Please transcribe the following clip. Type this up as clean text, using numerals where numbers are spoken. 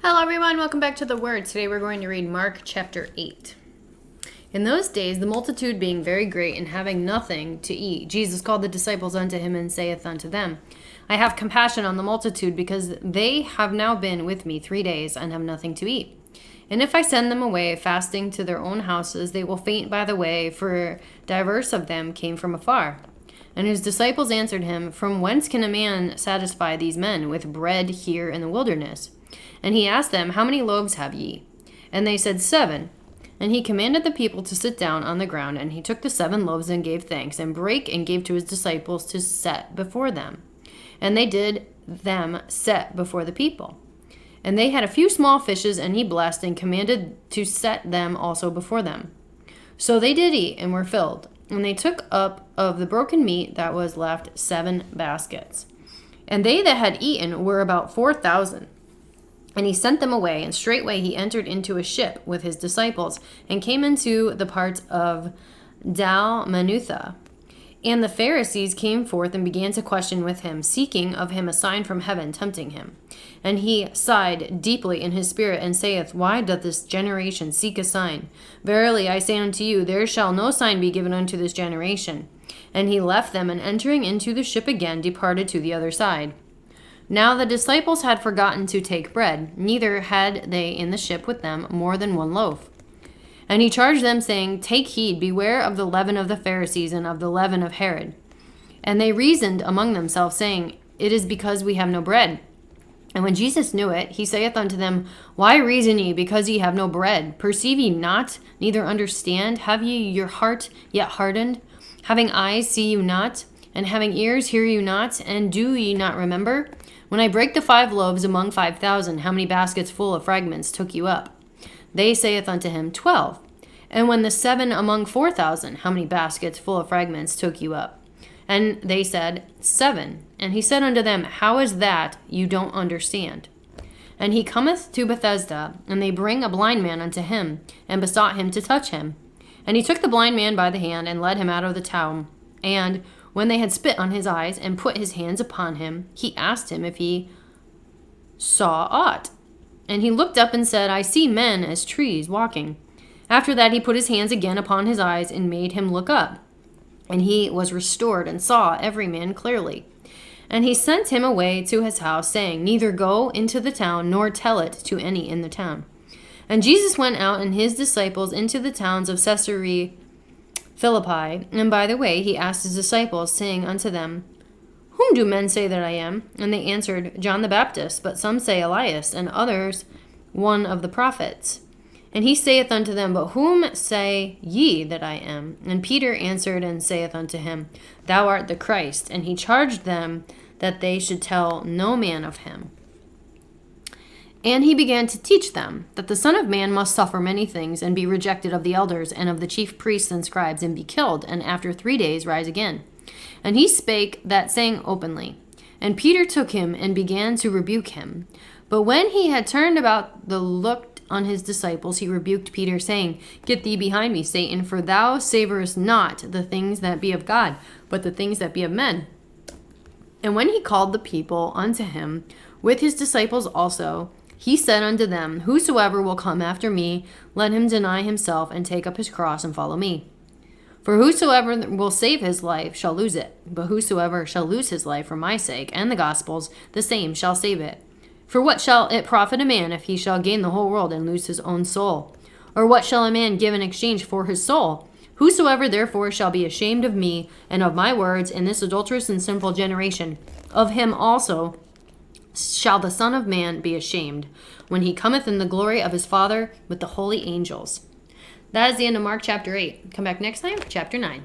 Hello everyone, welcome back to the Word. Today we're going to read Mark chapter 8. In those days, the multitude being very great and having nothing to eat, Jesus called the disciples unto him and saith unto them, I have compassion on the multitude, because they have now been with me 3 days and have nothing to eat. And if I send them away fasting to their own houses, they will faint by the way, for divers of them came from afar. And his disciples answered him, From whence can a man satisfy these men with bread here in the wilderness? And he asked them, How many loaves have ye? And they said, 7. And he commanded the people to sit down on the ground, and he took the 7 loaves and gave thanks, and brake and gave to his disciples to set before them. And they did them set before the people. And they had a few small fishes, and he blessed and commanded to set them also before them. So they did eat and were filled. And they took up of the broken meat that was left 7 baskets. And they that had eaten were about 4,000. And he sent them away, and straightway he entered into a ship with his disciples, and came into the parts of Dalmanutha. And the Pharisees came forth and began to question with him, seeking of him a sign from heaven, tempting him. And he sighed deeply in his spirit, and saith, Why doth this generation seek a sign? Verily I say unto you, there shall no sign be given unto this generation. And he left them, and entering into the ship again, departed to the other side. Now the disciples had forgotten to take bread, neither had they in the ship with them more than 1 loaf. And he charged them, saying, Take heed, beware of the leaven of the Pharisees and of the leaven of Herod. And they reasoned among themselves, saying, It is because we have no bread. And when Jesus knew it, he saith unto them, Why reason ye, because ye have no bread? Perceive ye not, neither understand? Have ye your heart yet hardened? Having eyes, see you not? And having ears, hear you not? And do ye not remember? When I brake the 5 loaves among 5,000, how many baskets full of fragments took you up? They saith unto him, 12. And when the 7 among 4,000, how many baskets full of fragments took you up? And they said, 7. And he said unto them, How is that you don't understand? And he cometh to Bethesda, and they bring a blind man unto him, and besought him to touch him. And he took the blind man by the hand, and led him out of the town. And when they had spit on his eyes, and put his hands upon him, he asked him if he saw aught. And he looked up and said, I see men as trees walking. After that he put his hands again upon his eyes, and made him look up. And he was restored, and saw every man clearly. And he sent him away to his house, saying, Neither go into the town, nor tell it to any in the town. And Jesus went out and his disciples into the towns of Caesarea Philippi. And by the way he asked his disciples, saying unto them, Whom do men say that I am? And they answered, John the Baptist, but some say Elias, and others one of the prophets. And he saith unto them, But whom say ye that I am? And Peter answered and saith unto him, Thou art the Christ. And he charged them that they should tell no man of him. And he began to teach them that the Son of Man must suffer many things, and be rejected of the elders and of the chief priests and scribes, and be killed, and after 3 days rise again. And he spake that saying openly. And Peter took him and began to rebuke him. But when he had turned about the looked on his disciples, he rebuked Peter, saying, Get thee behind me, Satan, for thou savorest not the things that be of God, but the things that be of men. And when he called the people unto him, with his disciples also, he said unto them, Whosoever will come after me, let him deny himself, and take up his cross, and follow me. For whosoever will save his life shall lose it, but whosoever shall lose his life for my sake and the gospel's, the same shall save it. For what shall it profit a man if he shall gain the whole world and lose his own soul? Or what shall a man give in exchange for his soul? Whosoever therefore shall be ashamed of me and of my words in this adulterous and sinful generation, of him also shall the Son of Man be ashamed, when he cometh in the glory of his Father with the holy angels. That is the end of Mark chapter 8. Come back next time, chapter 9.